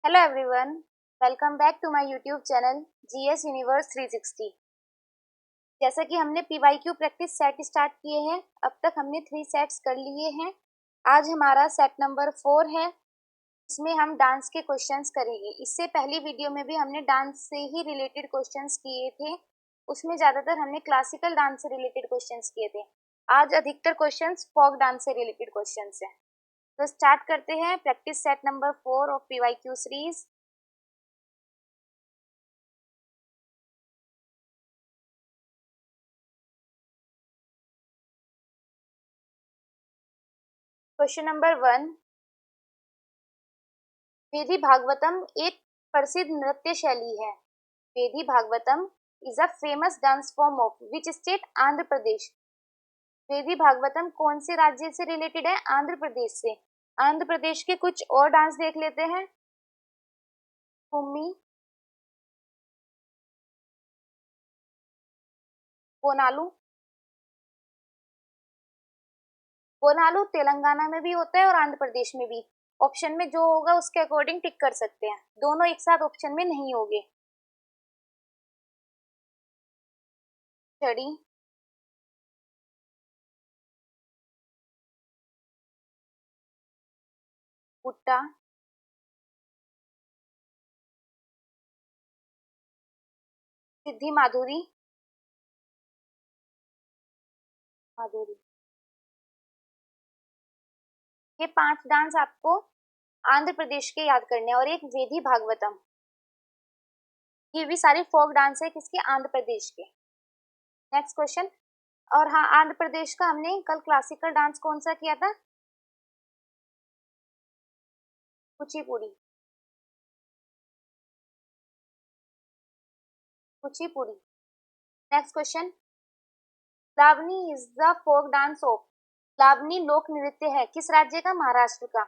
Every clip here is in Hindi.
Hello everyone, welcome back to my YouTube channel GS universe 360। जैसा कि हमने पीवाईक्यू प्रैक्टिस सेट स्टार्ट किए हैं, अब तक हमने 3 सेट्स कर लिए हैं। आज हमारा सेट नंबर 4 है। इसमें हम डांस के क्वेश्चंस करेंगे। इससे पहली वीडियो में भी हमने डांस से ही रिलेटेड क्वेश्चंस किए थे। उसमें ज़्यादातर हमने क्लासिकल डांस से रिलेटेड क्वेश्चंस किए थे। आज अधिकतर क्वेश्चंस फोक डांस से रिलेटेड क्वेश्चंस हैं। तो स्टार्ट करते हैं practice set number 4 of PYQ series. Question number 1, Veedhi Bhagavatam एक प्रसिद्ध नृत्य शैली है। Veedhi Bhagavatam is a famous dance form of which state? Andhra Pradesh. Veedhi Bhagavatam कौन से राज्य से रिलेटेड है? आंध्र प्रदेश से। आंध्र प्रदेश के कुछ और डांस देख लेते हैं। कुम्मी, बोनालू। बोनालू तेलंगाना में भी होता है और आंध्र प्रदेश में भी। ऑप्शन में जो होगा उसके अकॉर्डिंग टिक कर सकते हैं। दोनों एक साथ ऑप्शन में नहीं होंगे। छड़ी, भुट्टा, सिद्धि माधुरी, माधुरी। ये 5 डांस आपको आंध्र प्रदेश के याद करने हैं और एक वेदी भागवतम। ये भी सारे फोक डांस है किसके? आंध्र प्रदेश के। Next question. और हाँ, आंध्र प्रदेश का हमने कल क्लासिकल डांस कौन सा किया था? Kuchipudi. Kuchipudi. Next question. Lavani is the folk dance of. Lavani लोक नृत्य है किस राज्य का? महाराष्ट्र का।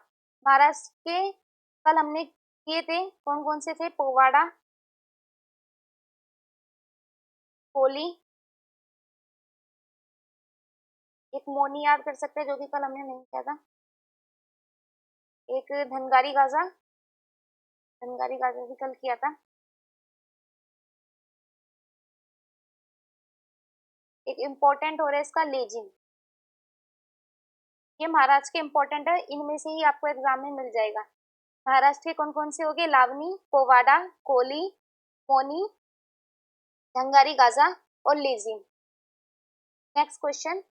महाराष्ट्र के कल हमने किए थे, कौन कौन से थे? पोवाड़ा, होली, एक मोनी याद कर सकते हैं जो कि कल हमने नहीं किया था, एक धनगारी गाजा। धनगारी गाजा भी कल किया था। एक इम्पोर्टेंट हो रहा है इसका लेजिम। ये महाराष्ट्र के इम्पोर्टेंट है, इनमें से ही आपको एग्जाम में मिल जाएगा। महाराष्ट्र के कौन कौन से हो गए? लावनी, पोवाड़ा, कोली, मोनी, धनगारी गाजा और Lezim. Next question.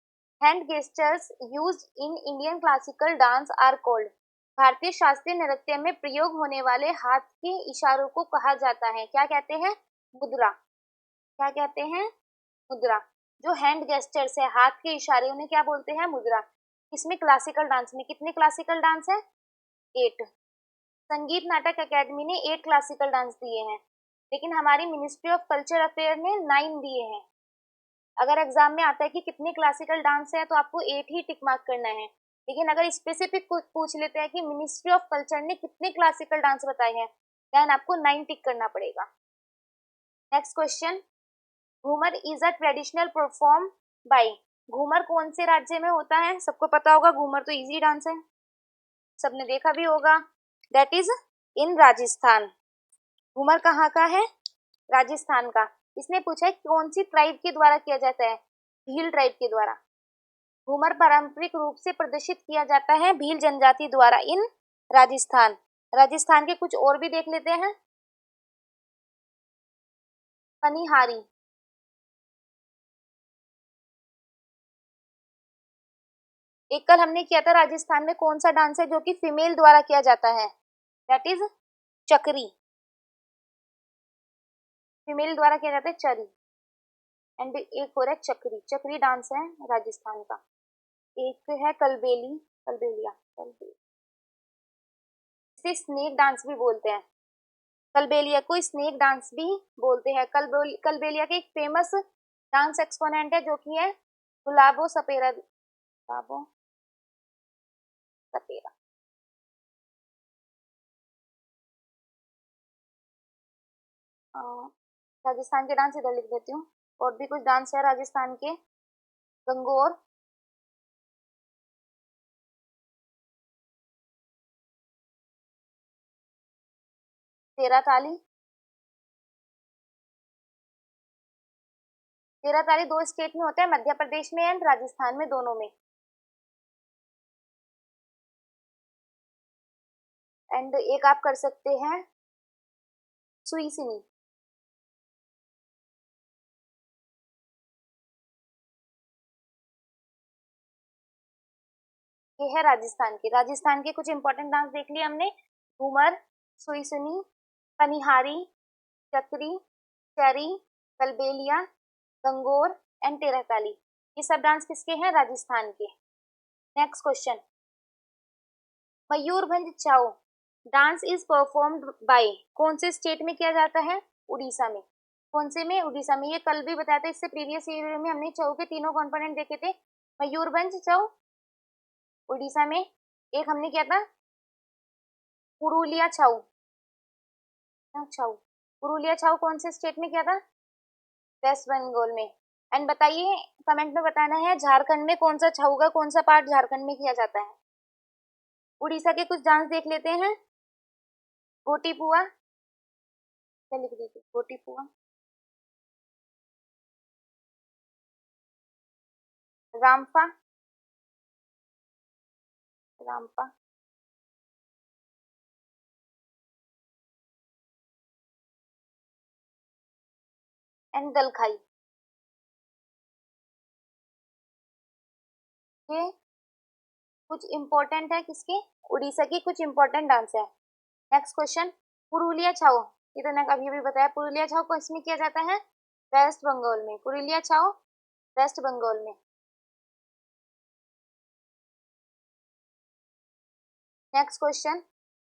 Hand gestures used in Indian classical dance are called. भारतीय शास्त्रीय नृत्य में प्रयोग होने वाले हाथ के इशारों को कहा जाता है, क्या कहते हैं? मुद्रा। क्या कहते हैं? मुद्रा। जो हैंड गेस्टर्स है, हाथ के इशारे, उन्हें क्या बोलते हैं? मुद्रा। इसमें क्लासिकल डांस में कितने क्लासिकल डांस है? 8। संगीत नाटक अकेडमी ने 8 क्लासिकल डांस दिए हैं, लेकिन हमारी मिनिस्ट्री ऑफ कल्चर अफेयर ने 9 दिए हैं। अगर एग्जाम में आता है कि कितने क्लासिकल डांस है तो आपको 8 ही टिक मार्क करना है। लेकिन अगर स्पेसिफिक पूछ लेते हैं कि मिनिस्ट्री ऑफ कल्चर ने कितने क्लासिकल डांस बताए हैं, देन आपको 9 टिक करना पड़ेगा। Next question. Ghoomar is a traditional perform by. Ghoomar कौन से राज्य में होता है? सबको पता होगा, घूमर तो इजी डांस है, सबने देखा भी होगा। That is in Rajasthan. Ghoomar कहाँ का है? राजस्थान का। इसने पूछा है कौन सी ट्राइब के द्वारा किया जाता है? भील ट्राइब के द्वारा। घूमर पारंपरिक रूप से प्रदर्शित किया जाता है भील जनजाति द्वारा इन राजस्थान। राजस्थान के कुछ और भी देख लेते हैं। पनिहारी, एक कल हमने किया था राजस्थान में कौन सा डांस है जो कि फीमेल द्वारा किया जाता है? दैट इज चक्री। फीमेल द्वारा किया जाता है चरी। एंड एक हो रहा है चक्री। चक्री डांस है राजस्थान का। एक है कलबेली, कलबेलिया, कलबेली। इसे स्नेक डांस भी बोलते हैं। कलबेलिया को स्नेक डांस भी बोलते हैं। कलबेलिया के एक फेमस डांस एक्सपोनेंट है जो कि है गुलाबो सपेरा। गुलाबो सपेरा। राजस्थान के डांस इधर लिख देती हूँ। और भी कुछ डांस है राजस्थान के। गंगोर, तेरह ताली। तेरह ताली दो स्टेट में होता है, मध्य प्रदेश में एंड राजस्थान में, दोनों में। एंड एक आप कर सकते हैं सुईसिनी, ये है राजस्थान के। राजस्थान के कुछ इंपॉर्टेंट डांस देख लिए हमने, घूमर, सुईसुनी, पनिहारी, चक्री, चरी, कलबेलिया, गंगोर एंड तेरहताली। ये सब डांस किसके हैं? राजस्थान के। Next question, Mayurbhanj Chhau dance is performed by कौन से स्टेट में किया जाता है? उड़ीसा में। कौन से में? उड़ीसा में। ये कल भी बताया था, इससे प्रीवियस ईयर में हमने छाऊ के तीनों कंपोनेंट देखे थे। मयूरभंज छाऊ उड़ीसा में, एक हमने किया था पुरुलिया छाऊ, छाऊ पुरुलिया छाऊ कौन से स्टेट में किया था? वेस्ट बंगाल में। एंड बताइए, कमेंट में बताना है झारखंड में कौन सा छाऊ का कौन सा पार्ट झारखंड में किया जाता है। उड़ीसा के कुछ डांस देख लेते हैं। गोटीपुआ, क्या लिख देते? गोटीपुआ, रामपा, रामपा, एंड दलखाई। ये कुछ इंपॉर्टेंट है किसके? उड़ीसा की कुछ इंपॉर्टेंट डांस है। नेक्स्ट क्वेश्चन, पुरुलिया छाऊ, ये तो मैंने अभी भी बताया, पुरुलिया छाऊ को इसमें किया जाता है वेस्ट बंगाल में। पुरुलिया छाऊ वेस्ट बंगाल में। Next question,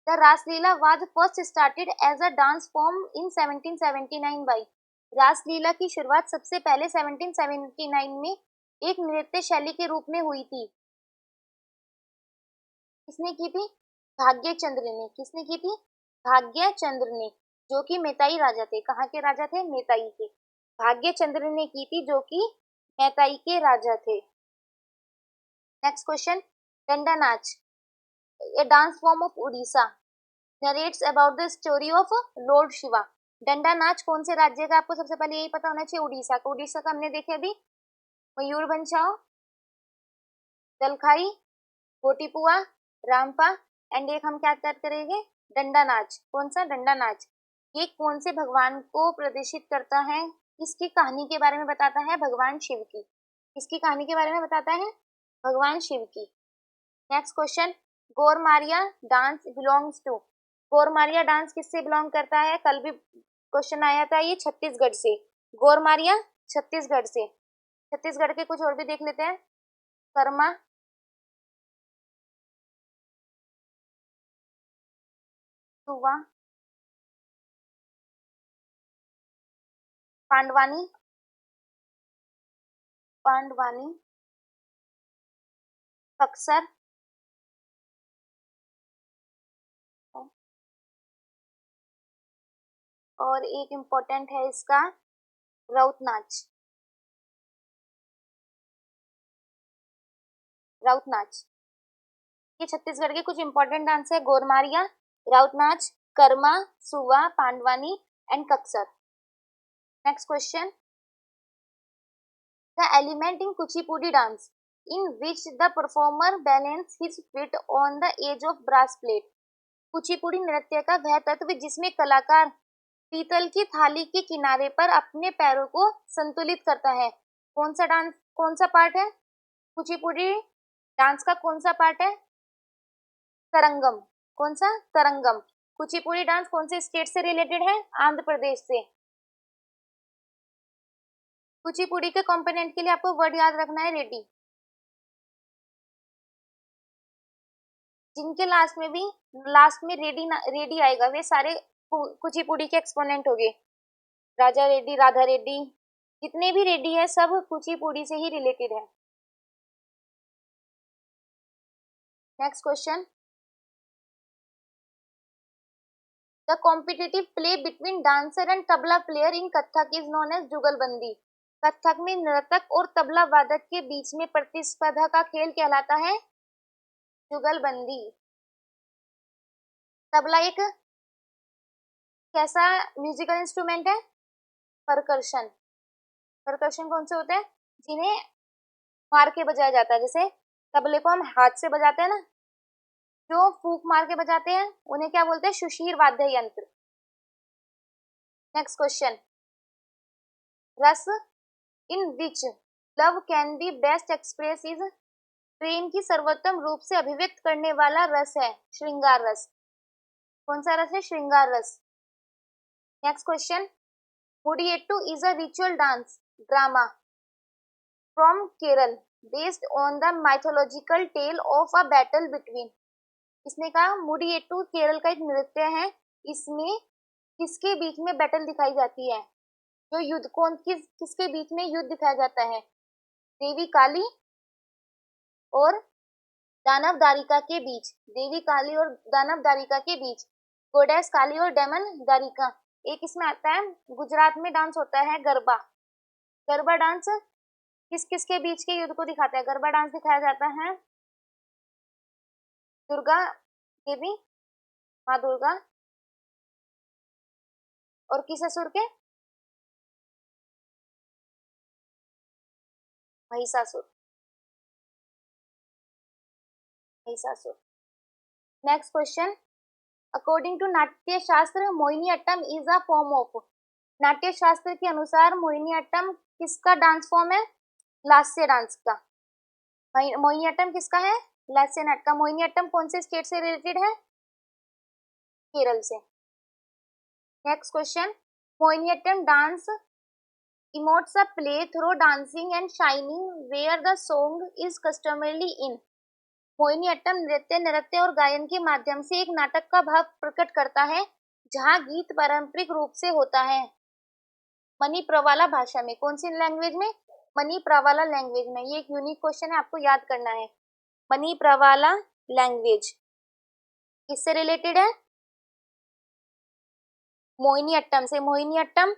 the Raslila was first started as a dance form in 1779 by. Raslila की शुरुआत सबसे पहले 1779 में एक नृत्य शैली के रूप में हुई थी। किसने की थी? भाग्य चंद्र ने। किसने की थी? भाग्य चंद्र ने, जो कि मेताई राजा थे। कहाँ के राजा थे? मेताई के। भाग्य चंद्र ने की थी, जो कि मेताई के राजा थे। Next question, Danda Nach, a dance form of Orissa, narrates about the story of Lord Shiva. Danda Nach कौन से राज्य का? आपको सबसे पहले यही पता होना चाहिए, उड़ीसा का। उड़ीसा का हमने देखे अभी, मयूरभंज छाऊ, दलखाई, गोटीपुआ, रामपा एंड एक हम क्या क्या करेंगे? डंडा नाच। कौन सा? डंडा नाच। ये कौन से भगवान को प्रदर्शित करता है? इसकी कहानी के बारे में बताता है भगवान शिव की। इसकी कहानी के बारे में बताता है भगवान शिव की। Next question, Gormaria dance belongs to. Gormaria dance किससे बिलोंग करता है? कल भी क्वेश्चन आया था, ये छत्तीसगढ़ से। गोरमारिया छत्तीसगढ़ से। छत्तीसगढ़ के कुछ और भी देख लेते हैं। कर्मा, सुवा, पांडवानी, पांडवानी, बक्सर और एक इम्पोर्टेंट है इसका राउत नाच। राउत नाच, ये छत्तीसगढ़ के कुछ इंपॉर्टेंट डांस है। गोरमारिया, Raut Nach, Karma, Suwa, Pandavani and Kaksar. Next question, the element in Kuchipudi dance in which the performer balance his feet on the edge of brass plate. Kuchipudi नृत्य का वह तत्व जिसमें कलाकार पीतल की थाली के किनारे पर अपने पैरों को संतुलित करता है। कौन सा डांस, कौन सा पार्ट है कुचिपुड़ी डांस का? कौन सा पार्ट है? तरंगम। कौन सा? तरंगम। कुचिपुड़ी डांस कौन से स्टेट से रिलेटेड है? आंध्र प्रदेश से। कुचिपुड़ी के कंपोनेंट के लिए आपको वर्ड याद रखना है, रेडी। जिनके लास्ट में रेडी रेडी आएगा, वे सारे कुचिपुड़ी के एक्सपोनेंट हो गए। राजा रेड्डी, राधा रेड्डी, जितने भी रेड्डी है सब कुचिपुड़ी से ही रिलेटेड है। Next question, the competitive play between dancer and tabla player in Kathak is known as jugalbandi. Kathak में नर्तक और तबला वादक के बीच में प्रतिस्पर्धा का खेल कहलाता है जुगलबंदी। तबला एक कैसा म्यूजिकल इंस्ट्रूमेंट है? परकर्शन। परकर्शन कौन से होते हैं? जिन्हें मार के बजाया जाता है, जैसे तबले को हम हाथ से बजाते हैं ना, जो फूंक मार के बजाते हैं उन्हें क्या बोलते हैं? सुशीर वाद्य यंत्र। Next question, rasa in which love can be best express is, प्रेम की सर्वोत्तम रूप से अभिव्यक्त करने वाला रस है श्रृंगार रस। कौन सा रस है? Shringar ras. Next question, Mudiyettu is a ritual dance drama from Kerala based on the mythological tale of a battle between. इसने कहा मुडियेट्टू केरल का एक नृत्य है, इसमें किसके बीच में बैटल दिखाई जाती है? जो युद्ध कौन किसके बीच में युद्ध दिखाया जाता है? देवी काली और दानव दारिका के बीच। देवी काली और दानव दारिका के बीच। गोडेस काली और डेमन दारिका। एक इसमें आता है, गुजरात में डांस होता है गरबा। गरबा डांस किस किस के बीच के युद्ध को दिखाता है? गरबा डांस दिखाया जाता है दुर्गा देवी, माँ दुर्गा और किस असुर के? Mahishasura. Mahishasura. Next question, according to Natya Shastra Mohini Attam is a form of. Natya Shastra के अनुसार मोहिनी अट्टम किसका डांस फॉर्म है? लास्य डांस का। मोहिनी अट्टम किसका है? लास्य नाट्य का। मोहिनी अट्टम कौन से स्टेट से रिलेटेड है? केरल से। Next question, Mohini Attam dance emotes a play through dancing and shining where the song is customarily in। Mohini Attam नृत्य और गायन के माध्यम से एक नाटक का भाव प्रकट करता है जहां गीत पारंपरिक रूप से होता है। मणिप्रवाला भाषा में। कौन सी लैंग्वेज में? मणिप्रवाला लैंग्वेज में। ये एक यूनिक क्वेश्चन है, आपको याद करना है। मणिप्रवाला लैंग्वेज किससे रिलेटेड है? मोहिनी अट्टम से। मोहिनी अट्टम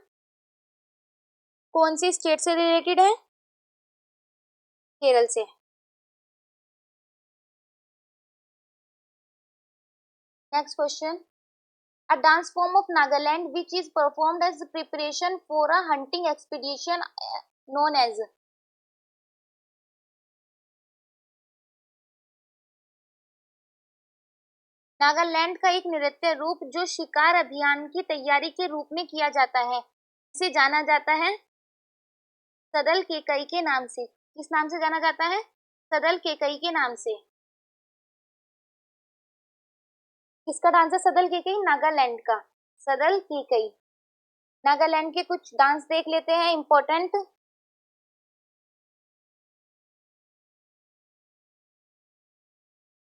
कौन सी स्टेट से रिलेटेड है? केरल से। Next question, a dance form of Nagaland which is performed as preparation for a hunting expedition known as। Nagaland का एक नृत्य रूप जो शिकार अभियान की तैयारी के रूप में किया जाता है, इसे जाना जाता है सदल केकई के नाम से। किस नाम से जाना जाता है? सदल केकई के नाम से। किसका डांस है सदल केकई? नागालैंड का सदल केकई। नागालैंड के कुछ डांस देख लेते हैं इंपॉर्टेंट।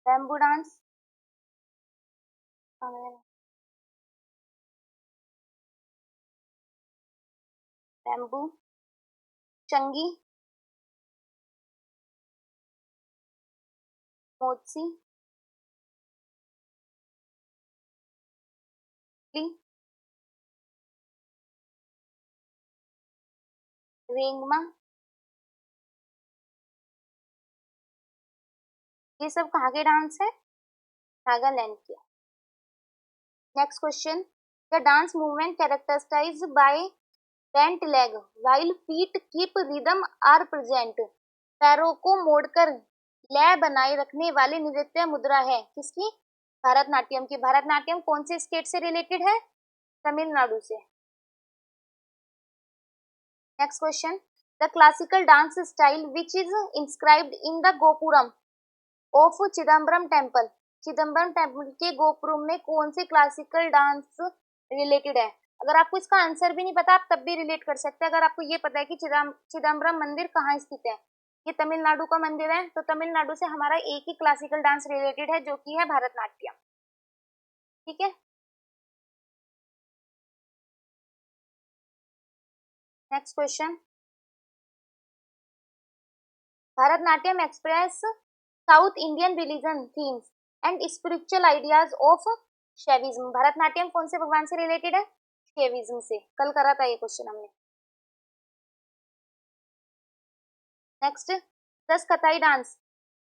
बैम्बू डांस, बैम्बू, चंगी, मोची, रेंगमा, ये सब कहाँ के डांस है? नागालैंड के। Next question, the dance movement characterized by bent leg while feet keep rhythm are present. पैरों को मोड़कर लय बनाए रखने वाली नृत्य मुद्रा है किसकी? भारतनाट्यम की। भारतनाट्यम कौन से स्टेट से रिलेटेड है? तमिलनाडु से। Next question, the classical dance style which is inscribed in the gopuram of Chidambaram temple. Chidambaram temple के गोपुरम में कौन से क्लासिकल डांस रिलेटेड है? अगर आपको इसका आंसर भी नहीं पता आप तब भी रिलेट कर सकते हैं। अगर आपको ये पता है कि चिदम्बरम मंदिर कहाँ स्थित है, ये तमिलनाडु का मंदिर है, तो तमिलनाडु से हमारा एक ही क्लासिकल डांस रिलेटेड है जो कि है भारतनाट्यम। ठीक है। Next question, Bharatanatyam express south Indian religion themes and spiritual ideas of Shaivism. Bharatanatyam कौन से भगवान से रिलेटेड है? शैविज्म से। कल करा था ये क्वेश्चन हमने। नेक्स्ट, दस कथाई dance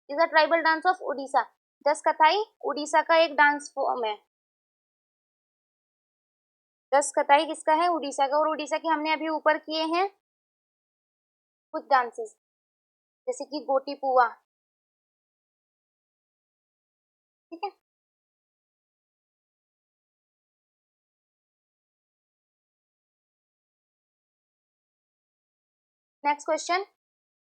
is a tribal dance of Orissa. दस कथाई उड़ीसा का एक डांस फॉर्म है। दस कताई किसका है? उड़ीसा का। और उड़ीसा के हमने अभी ऊपर किए हैं कुछ डांसेस, जैसे कि गोटी पुआ, ठीक है। Next question,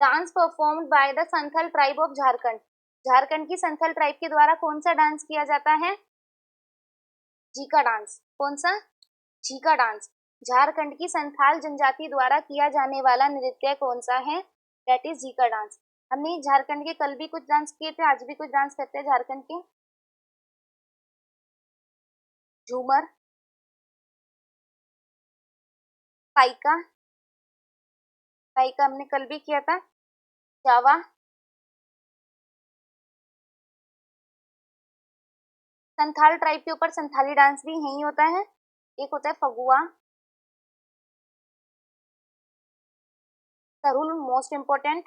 dance performed by the Santhal tribe of Jharkhand. Jharkhand की संथल ट्राइब के द्वारा कौन सा डांस किया जाता है? झीका डांस। कौन सा? झीका डांस। झारखंड की संथाल जनजाति द्वारा किया जाने वाला नृत्य कौन सा है? That is Jhika dance. हमने झारखंड के कल भी कुछ डांस किए थे, आज भी कुछ डांस करते हैं झारखंड के। झूमर, पाइका, पाइका हमने कल भी किया था। जावा, संथाल ट्राइब के ऊपर संथाली डांस भी यही होता है। एक होता है फगुआ, सरुल मोस्ट इम्पोर्टेंट,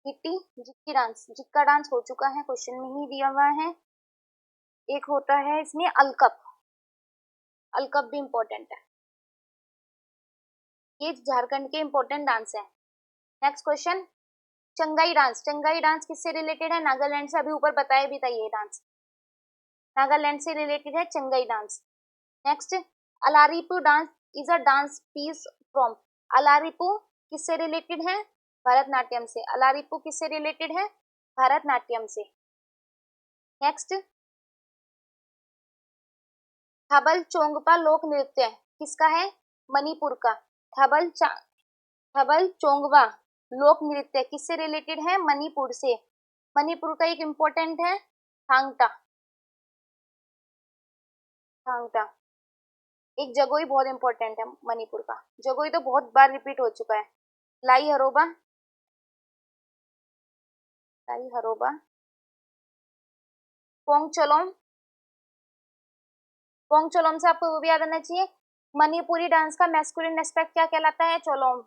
गिट्टी, जिक्की डांस, जिक्का डांस हो चुका है, क्वेश्चन में ही दिया हुआ है। एक होता है इसमें अलकप, अलकप भी इम्पोर्टेंट है। ये झारखंड के इम्पोर्टेंट डांस है। नेक्स्ट क्वेश्चन, चंगाई डांस। चंगाई डांस किससे रिलेटेड है? नागालैंड से, अभी ऊपर बताया भी था ये डांस, नागालैंड से रिलेटेड है Changai dance. Next, Alarippu dance is a dance piece from. Alarippu किससे रिलेटेड है? भरतनाट्यम से। अलारीपू किससे रिलेटेड है? भरतनाट्यम से। नेक्स्ट, थबल चोंगपा लोक नृत्य किसका है? मणिपुर का। थबल चोंगवा लोक नृत्य किससे रिलेटेड है? मणिपुर से। मणिपुर का एक इम्पोर्टेंट है थांगटा, थांगटा। एक जगोई बहुत इंपॉर्टेंट है मणिपुर का, जगोई तो बहुत बार रिपीट हो चुका है। लाई हरोबा, लाई हरोबा। पोंगचोलोम, पोंगचोलोम से आपको वो भी याद आना चाहिए, मणिपुरी डांस का मैस्कुलिन एस्पेक्ट क्या कहलाता है? चोलोम,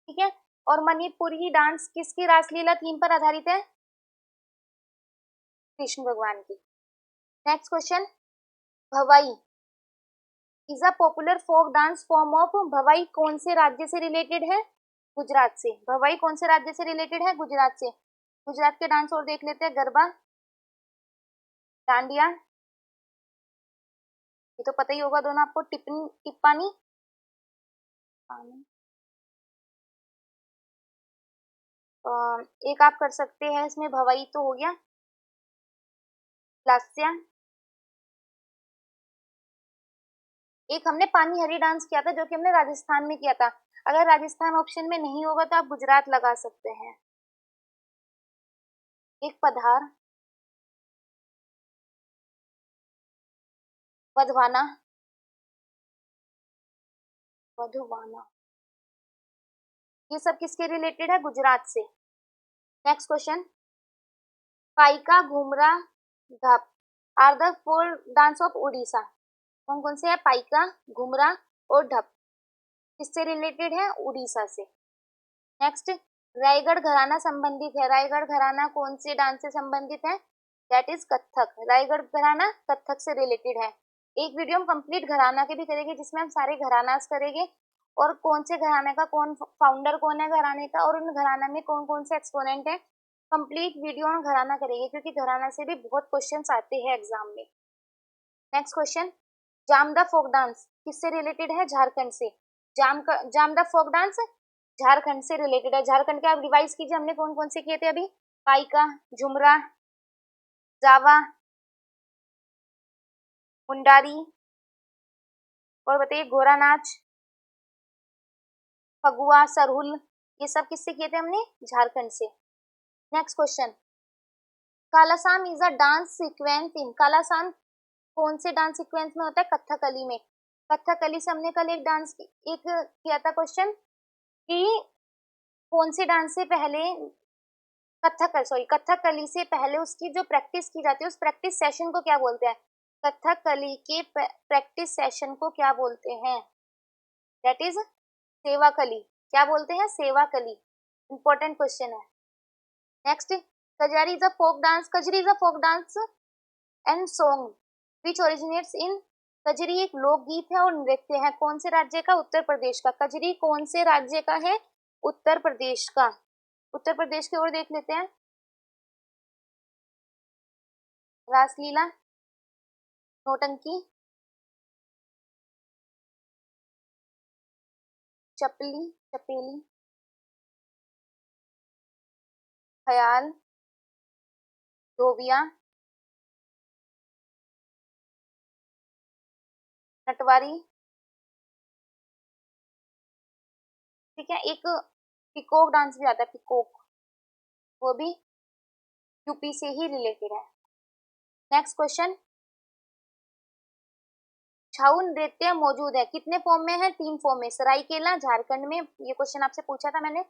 ठीक है। और मणिपुरी डांस किसकी रासलीला थीम पर आधारित है? कृष्ण भगवान की। Next question, Bhavai is a popular folk dance form of. Bhavai कौन से राज्य से रिलेटेड है? गुजरात से। भवाई कौन से राज्य से रिलेटेड है? गुजरात से। गुजरात के डांस और देख लेते हैं, गरबा, डांडिया, ये तो पता ही होगा दोनों आपको, टिप्पानी, एक आप कर सकते हैं इसमें, भवाई तो हो गया, लास्या। एक हमने पानी हरी डांस किया था जो कि हमने राजस्थान में किया था। अगर राजस्थान ऑप्शन में नहीं होगा तो आप गुजरात लगा सकते हैं। एक पधार, वधवाना, वधवाना, ये सब किसके रिलेटेड है? गुजरात से। Next question, Paika, Ghumra, Dhap are the four dance of Orissa. कौन कौन से है? पाइका, घुमरा और ढप किससे रिलेटेड है? उड़ीसा से। नेक्स्ट, रायगढ़ घराना संबंधित है। रायगढ़ घराना कौन से डांस से संबंधित है? That is Kathak. रायगढ़ घराना कथक से रिलेटेड है। एक वीडियो हम कंप्लीट घराना के भी करेंगे जिसमें हम सारे घरानास करेंगे और कौन से घराने का कौन फाउंडर कौन है घराने का, और उन घराना में कौन कौन से एक्सपोनेंट है। कंप्लीट वीडियो हम घराना करेंगे क्योंकि घराना से भी बहुत क्वेश्चंस आते हैं एग्जाम में। नेक्स्ट क्वेश्चन, जाम द फोक डांस किससे रिलेटेड है? झारखंड से। जाम द फोक डांस झारखंड से रिलेटेड है। झारखंड के आप रिवाइज कीजिए, हमने कौन कौन से किए थे अभी? पाइका, झुमरा, जावा, मुंडारी, और बताइए घोड़ा नाच, फगुआ, सरहुल, ये सब किससे किए थे हमने? झारखंड से। Next question, Kalasam is a dance sequence in. Kalasam कौन से डांस सीक्वेंस में होता है? कथकली में। कथकली से हमने कल एक डांस एक किया था क्वेश्चन कि कौन से डांस से पहले कथकली से पहले उसकी जो प्रैक्टिस की जाती है उस प्रैक्टिस सेशन को क्या बोलते हैं? कथकली के प्रैक्टिस सेशन को क्या बोलते हैं? That is Sevakali. क्या बोलते हैं? सेवाकली। इंपॉर्टेंट क्वेश्चन है। Next, Kajari is a folk dance, Kajari is a folk dance and song which originates in, Kajari एक लोकगीत है और नृत्य है, कौन से राज्य का? उत्तर प्रदेश का। कजरी कौन से राज्य का है? उत्तर प्रदेश का। उत्तर प्रदेश की ओर देख लेते हैं। रासलीला, नौटंकी, चपली, चपेली, ख्याल, धोबिया, नटवारी। ठीक है, एक पिकॉक डांस भी आता है, पिकॉक, वो भी यूपी से ही रिलेटेड है। नेक्स्ट क्वेश्चन, छाऊ नृत्य मौजूद है कितने फॉर्म में है? 3 फॉर्म में, सरायकेला झारखंड में, ये क्वेश्चन आपसे पूछा था मैंने,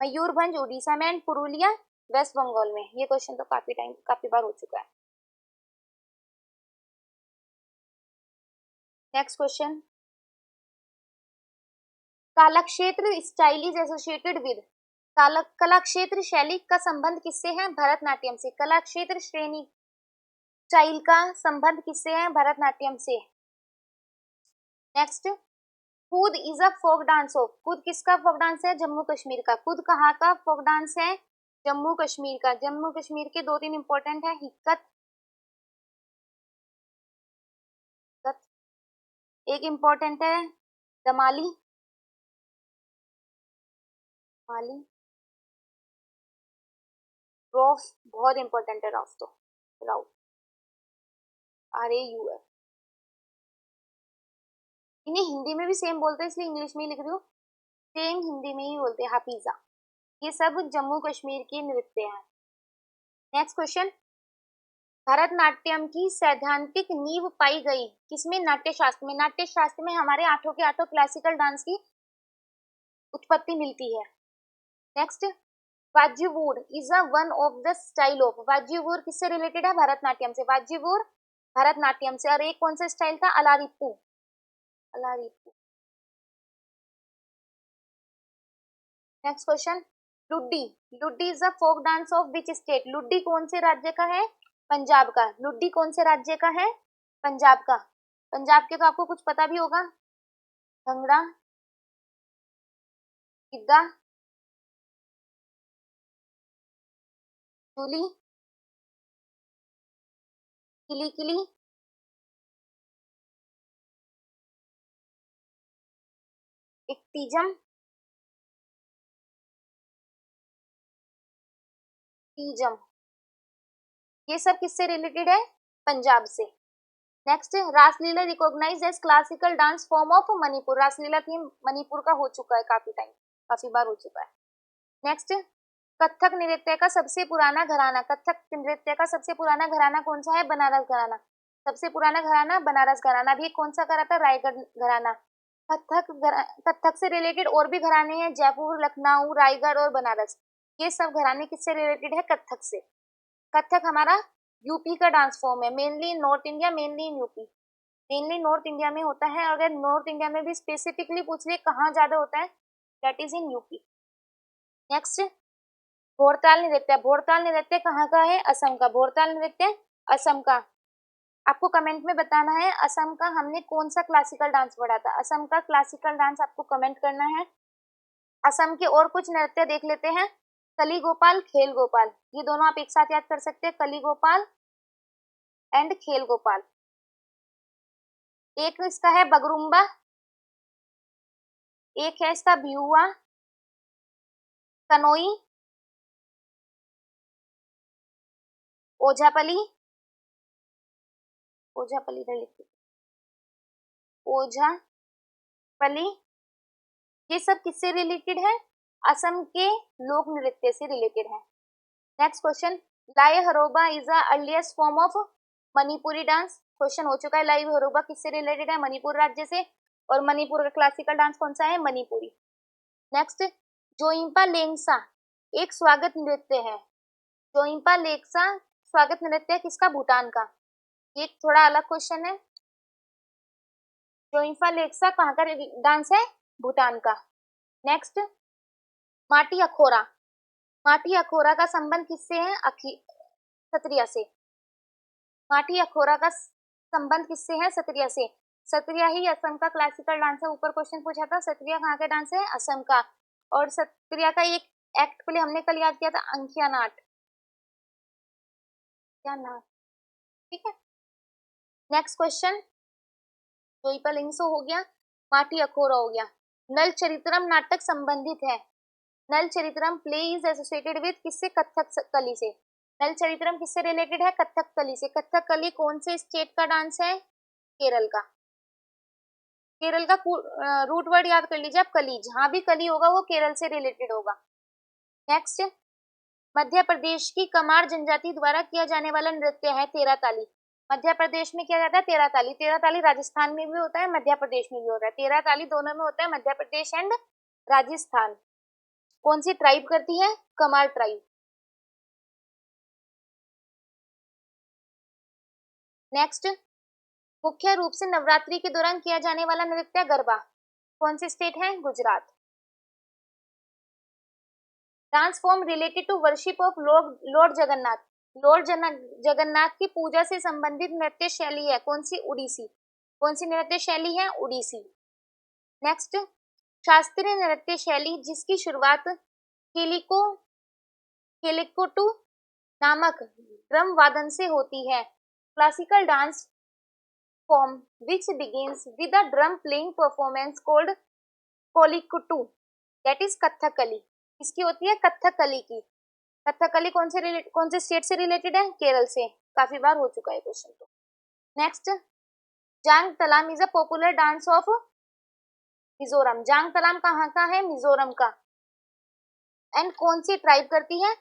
मयूरभंज उड़ीसा में, एंड पुरुलिया वेस्ट बंगाल में। ये क्वेश्चन तो काफी बार हो चुका है। Next question, Kalakshetra style is associated with, Kalakshetra शैली का संबंध किससे है? भरतनाट्यम से। कलाक्षेत्र श्रेणी स्टाइल का संबंध किससे है? भरतनाट्यम से। Next, Kud is a folk dance of, Kud किसका फोक डांस है? जम्मू कश्मीर का। कूद कहाँ का फोक डांस है? जम्मू कश्मीर का। जम्मू कश्मीर के 2-3 इंपॉर्टेंट है, हिक्कत, एक इंपॉर्टेंट है दमाली, माली, रॉफ, बहुत इंपॉर्टेंट है रॉफ तो, राउफ, RAUF। इन्हें हिंदी में भी सेम बोलते हैं, इसलिए इंग्लिश में ही लिख रही हूँ, सेम हिंदी में ही बोलते हैं, हाफिजा। ये सब जम्मू कश्मीर के नृत्य हैं। नेक्स्ट क्वेश्चन, भरतनाट्यम की सैद्धांतिक नींव पाई गई किसमें? नाट्य शास्त्र में। नाट्य शास्त्र में हमारे आठों के आठों क्लासिकल डांस की उत्पत्ति मिलती है। Next, Vazhuvoor is a one of the style of, Vazhuvoor किससे रिलेटेड है? भरतनाट्यम से। वाज्यवूर भरतनाट्यम से। और एक कौन सा स्टाइल था? Alarippu, Alarippu. Next question, Luddi, Luddi is a folk dance of which state, Luddi कौन से राज्य का है? पंजाब का। लुड्डी कौन से राज्य का है? पंजाब का। पंजाब के तो आपको कुछ पता भी होगा, भंगड़ा, गिद्धा, चूली, किली किली, एक तीजम, तीजम। ये सब किससे रिलेटेड है? पंजाब से। Next, Raslila recognize as classical dance form of Manipur, Raslila theme Manipur का हो चुका है, काफी बार हो चुका है। नेक्स्ट, कथक नृत्य का सबसे पुराना घराना, कथक नृत्य का सबसे पुराना घराना कौन सा है? बनारस घराना। सबसे पुराना घराना बनारस घराना। भी कौन सा करा था? रायगढ़ घराना। कथक से रिलेटेड और भी घराने हैं, जयपुर, लखनऊ, रायगढ़ और बनारस। ये सब घराने किससे रिलेटेड है? कथक से। कथक हमारा यूपी का डांस फॉर्म है, mainly in north India, mainly in UP, mainly north India में होता है। अगर नॉर्थ इंडिया में भी स्पेसिफिकली पूछ ले कहाँ ज्यादा होता है, that is in UP. Next, Bhortal नृत्य, भोरताल नृत्य कहाँ का है? असम का। भोरताल नृत्य असम का। आपको कमेंट में बताना है असम का हमने कौन सा क्लासिकल डांस पढ़ा था, असम का क्लासिकल डांस आपको कमेंट करना है। असम के और कुछ नृत्य देख लेते हैं, कली गोपाल, खेल गोपाल, ये दोनों आप एक साथ याद कर सकते हैं, कली गोपाल एंड खेल गोपाल। एक इसका है बगरुम्बा, एक है इसका बिहुआ, कनोई, ओझापली, ओझापली इधर लिखिए, ओझापली। ये सब किससे रिलेटेड है? असम के लोक नृत्य से रिलेटेड है। नेक्स्ट क्वेश्चन, लाई हरोबा is the earliest form of Manipuri dance, question हो चुका है। लाई हरोबा किससे रिलेटेड है? मणिपुर राज्य से। और मणिपुर का क्लासिकल डांस कौन सा है? मणिपुरी। नेक्स्ट, जोइम्पा लेंगसा एक स्वागत नृत्य है, जोइम्पा लेंगसा स्वागत नृत्य किसका? भूटान का। ये थोड़ा अलग क्वेश्चन है, जोइम्पा लेंगसा कहाँ का डांस है? भूटान का। नेक्स्ट, माटी अखोरा, माटी अखोरा का संबंध किससे है? सत्रिया से। माटी अखोरा का संबंध किससे है? सत्रिया से। सत्रिया ही असम का क्लासिकल डांस है। ऊपर क्वेश्चन पूछा था सत्रिया कहाँ का डांस है? असम का। और सत्रिया का एक एक्ट पहले हमने कल याद किया था, अंकिया नाट। क्या नाट? ठीक है। नेक्स्ट क्वेश्चन, द्वीपलिंगसो हो गया, माटी अखोरा हो गया। नल चरित्रम नाटक संबंधित है। नल Charitram play is associated with किससे? कथकली से। नल चरित्रम किससे रिलेटेड है? कथकली से। कथकली कौन से स्टेट का डांस है? केरल का। केरल का रूट वर्ड याद कर लीजिए आप, कली। जहां भी कली होगा वो केरल से रिलेटेड होगा। नेक्स्ट, मध्य प्रदेश की कमार जनजाति द्वारा किया जाने वाला नृत्य है तेरा ताली। मध्य प्रदेश में किया जाता है तेरा ताली। तेरा ताली राजस्थान में भी होता है, मध्य प्रदेश में भी होता है। तेरा ताली दोनों में होता है, मध्य प्रदेश एंड राजस्थान। कौन सी ट्राइब करती है? कमार ट्राइब। नेक्स्ट, मुख्य रूप से नवरात्रि के दौरान किया जाने वाला नृत्य गरबा। कौन सी स्टेट है? Gujarat. Dance form related to worship of lord Jagannath. Lord Jagannath की पूजा से संबंधित नृत्य शैली है कौन सी? उड़ीसी। कौन सी नृत्य शैली है? उड़ीसी। नेक्स्ट, शास्त्रीय नृत्य शैली जिसकी शुरुआत केलिको केलिकोटू नामक ड्रम वादन से होती है। Classical dance form which begins with a drum playing performance called कोलिकुटू, that is Kathakali. इसकी होती है कथकली की। कथकली कौन से स्टेट से रिलेटेड है? केरल से। काफी बार हो चुका है क्वेश्चन तो। Next, Zang Talam is a popular dance of Mizoram. Zang Talam कहाँ का है? मिजोरम का। एंड कौन सी ट्राइब करती है?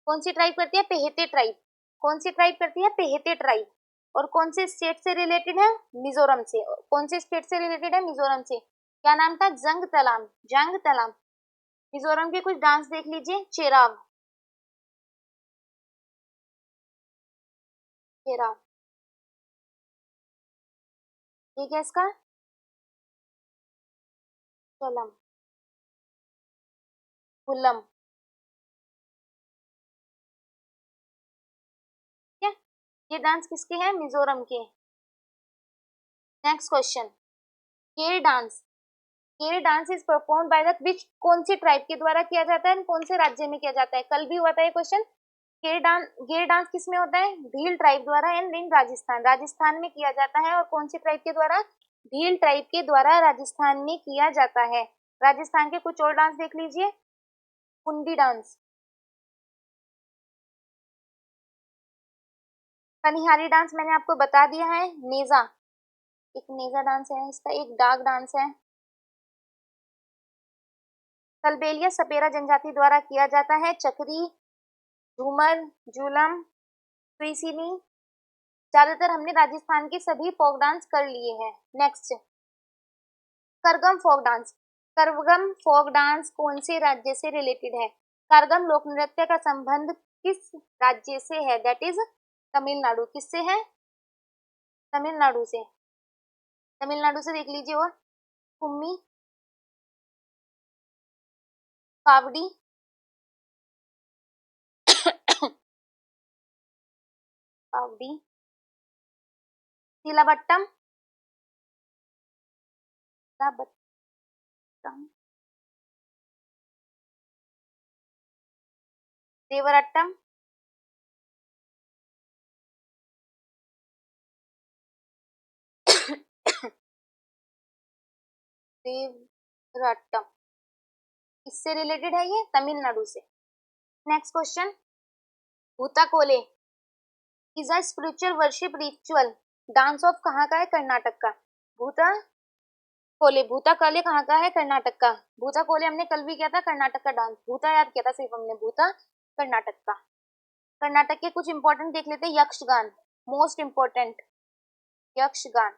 कौन सी ट्राइब करती है? पेहेते ट्राइब। कौन सी ट्राइब करती है? पेहेते ट्राइब। और कौन से स्टेट से रिलेटेड है? मिजोरम से। कौन से स्टेट से रिलेटेड है? मिजोरम से। क्या नाम था? जंग तलाम। जंग तलाम। मिजोरम के कुछ डांस देख लीजिए, चेराव। चेराव ठीक है इसका। चलम, हुलम। ठीक है, ये डांस किसके हैं? मिजोरम के। नेक्स्ट क्वेश्चन, केर डांस। केर dance is perform by the which, कौन सी ट्राइब के द्वारा किया जाता है, कौन से राज्य में किया जाता है? कल भी हुआ था ये क्वेश्चन। गेर डांस किस में होता है? भील ट्राइब द्वारा एंड इन राजस्थान। राजस्थान में किया जाता है। और कौन सी ट्राइब के द्वारा? भील ट्राइब के द्वारा राजस्थान में किया जाता है। राजस्थान के कुछ और डांस देख लीजिए, कुंडी डांस। कनिहारी डांस मैंने आपको बता दिया है। नेजा, एक नेजा डांस है इसका। एक डाक डांस है। कलबेलिया सपेरा जनजाति द्वारा किया जाता है। चक्री, झूमर, झूलम, त्रिसिनी। ज्यादातर हमने राजस्थान के सभी फोक डांस कर लिए हैं। Next, Karagam folk dance. Karagam folk dance कौन से राज्य से रिलेटेड है? करगम लोक नृत्य का संबंध किस राज्य से है? That is Tamil Nadu. किससे है? तमिलनाडु से। तमिलनाडु से देख लीजिए। और कुम्मी, कावड़ी, कावड़ी, सिलाबट्टम, सिलाबट्टम, देवरट्टम, देवरट्टम। इससे रिलेटेड है ये, तमिलनाडु से। Next question, Bhuta Kola is a spiritual worship ritual dance of कहाँ का है? कर्नाटक का। भूता कोले, भूता काले कहाँ का है? कर्नाटक का। भूता कोले हमने कल भी किया था, कर्नाटक का डांस। भूता याद किया था सिर्फ हमने, भूता कर्नाटक का। कर्नाटक के कुछ इंपॉर्टेंट देख लेते हैं। Yakshagana, most important. यक्षगान,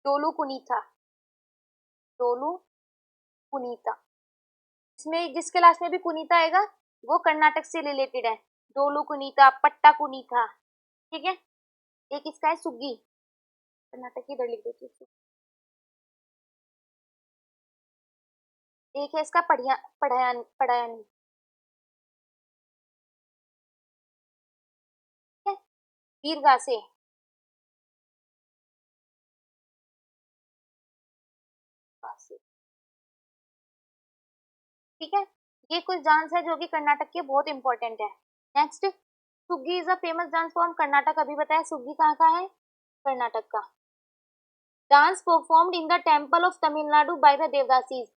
डोलू कुनीता। डोलू कुनीता, इसमें जिसके लास्ट में भी कुनीता आएगा वो कर्नाटक से रिलेटेड है। डोलू कुनीता, पट्टा कुनीता। ठीक है। एक इसका है सुग्गी, कर्नाटक की इधर लिख देती हूँ। एक है इसका पढ़िया पढ़ाया पढ़ायानी, ठीक है। वीरगासे, ठीक है। ये कुछ डांस है जो कि कर्नाटक के बहुत इंपॉर्टेंट है। Next, Suggi is a famous dance form Karnataka, अभी बताया सुग्गी कहाँ का है, कर्नाटक का। Dance performed in the temple of Tamil Nadu by the devadasis,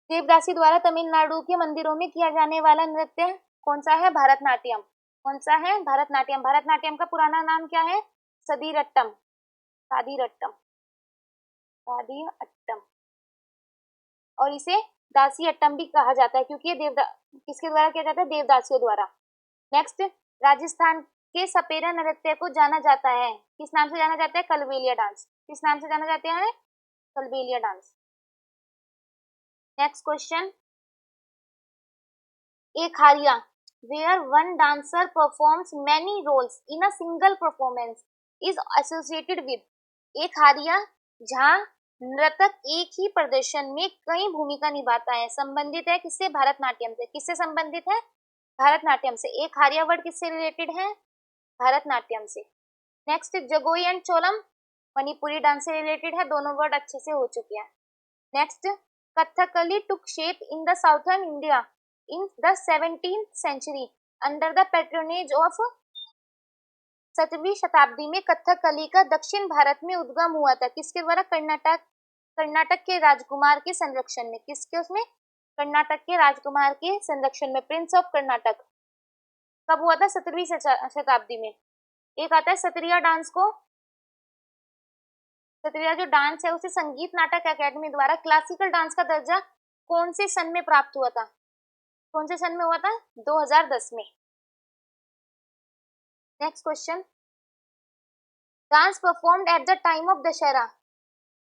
devadasi द्वारा तमिलनाडु के मंदिरों में किया जाने वाला नृत्य कौन सा है, भरतनाट्यम। कौन सा है, भरतनाट्यम। भरतनाट्यम का पुराना नाम क्या है, सदीरट्टम, सादीरट्टम, सादीरट्टम। और इसे दासी अट्टम भी कहा जाता है क्योंकि ये किसके द्वारा किया जाता है, देवदासियों द्वारा। नेक्स्ट, राजस्थान के सपेरा नृत्य को जाना जाता है, किस नाम से जाना जाता है, कलबेलिया डांस। किस नाम से जाना जाता है, कलबेलिया डांस। नेक्स्ट क्वेश्चन, एक हारिया where one dancer performs many roles in a single performance is associated with, एक हारिया जहाँ नर्तक एक ही प्रदर्शन में कई भूमिका निभाता है, संबंधित है किससे, भरतनाट्यम से। किससे संबंधित है, भरतनाट्यम से। एक हारिया वर्ड किससे रिलेटेड है, भरतनाट्यम से। Next, Jagoi and Cholom Manipuri dance से रिलेटेड है, दोनों वर्ड अच्छे से हो चुके हैं। Next, Kathakali took shape in the southern India in the 17th century under the patronage of, 17वीं शताब्दी में कथकली का दक्षिण भारत में उद्गम हुआ था, किसके द्वारा, कर्नाटक, कर्नाटक के राजकुमार के संरक्षण में। किसके, उसमें कर्नाटक के राजकुमार के संरक्षण में, प्रिंस ऑफ कर्नाटक। कब हुआ था, 17वीं शताब्दी में। एक आता है सत्रिया डांस को, सत्रिया जो डांस है उसे संगीत नाटक अकेडमी द्वारा क्लासिकल डांस का दर्जा कौन से सन में प्राप्त हुआ था, कौन से सन में हुआ था, 2010 में। Next question, dance performed at the time of Dussehra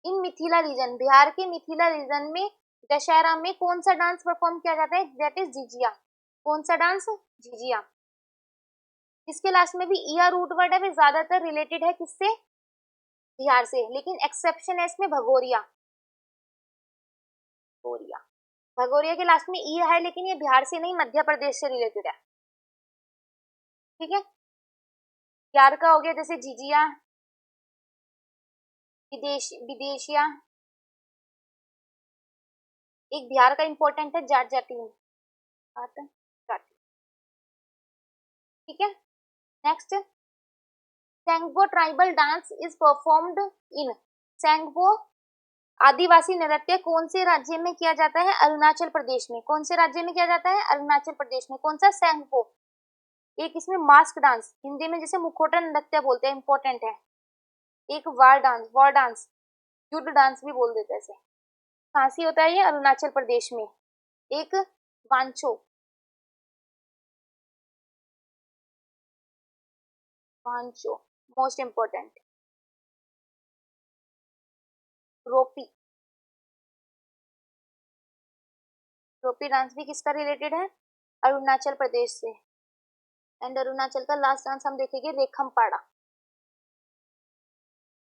in Mithila region, Bihar के मिथिला रीजन में दशहरा में कौन सा डांस परफॉर्म किया जाता है, दैट इज झिझिया। कौन सा डांस, झिझिया। इसके लास्ट में भी ईया रूट वर्ड है, वे ज्यादातर रिलेटेड है किससे, बिहार से, लेकिन एक्सेप्शन है इसमें भगोरिया, भगोरिया। भगोरिया के लास्ट में ई है लेकिन ये बिहार से नहीं, मध्य प्रदेश से रिलेटेड है, ठीक है। बिहार का हो गया जैसे झिझिया, विदेशिया। एक बिहार का इंपॉर्टेंट है जाट जाटी, ठीक है। Next, Sengpo tribal dance is performed in, Sengpo आदिवासी नृत्य कौन से राज्य में किया जाता है, अरुणाचल प्रदेश में। कौन से राज्य में किया जाता है, अरुणाचल प्रदेश में। कौन सा, सेंगपो। एक इसमें मास्क डांस, हिंदी में जिसे मुखौटा नृत्य बोलते हैं, इंपॉर्टेंट है। एक वार डांस, वॉर डांस, युद्ध डांस भी बोल देते हैं इसे, खांसी होता है ये अरुणाचल प्रदेश में। एक वांचो, वांचो मोस्ट इंपॉर्टेंट। रोपी, रोपी डांस भी किसका रिलेटेड है, अरुणाचल प्रदेश से। एंड अरुणाचल का लास्ट डांस हम देखेंगे रेखम पाड़ा,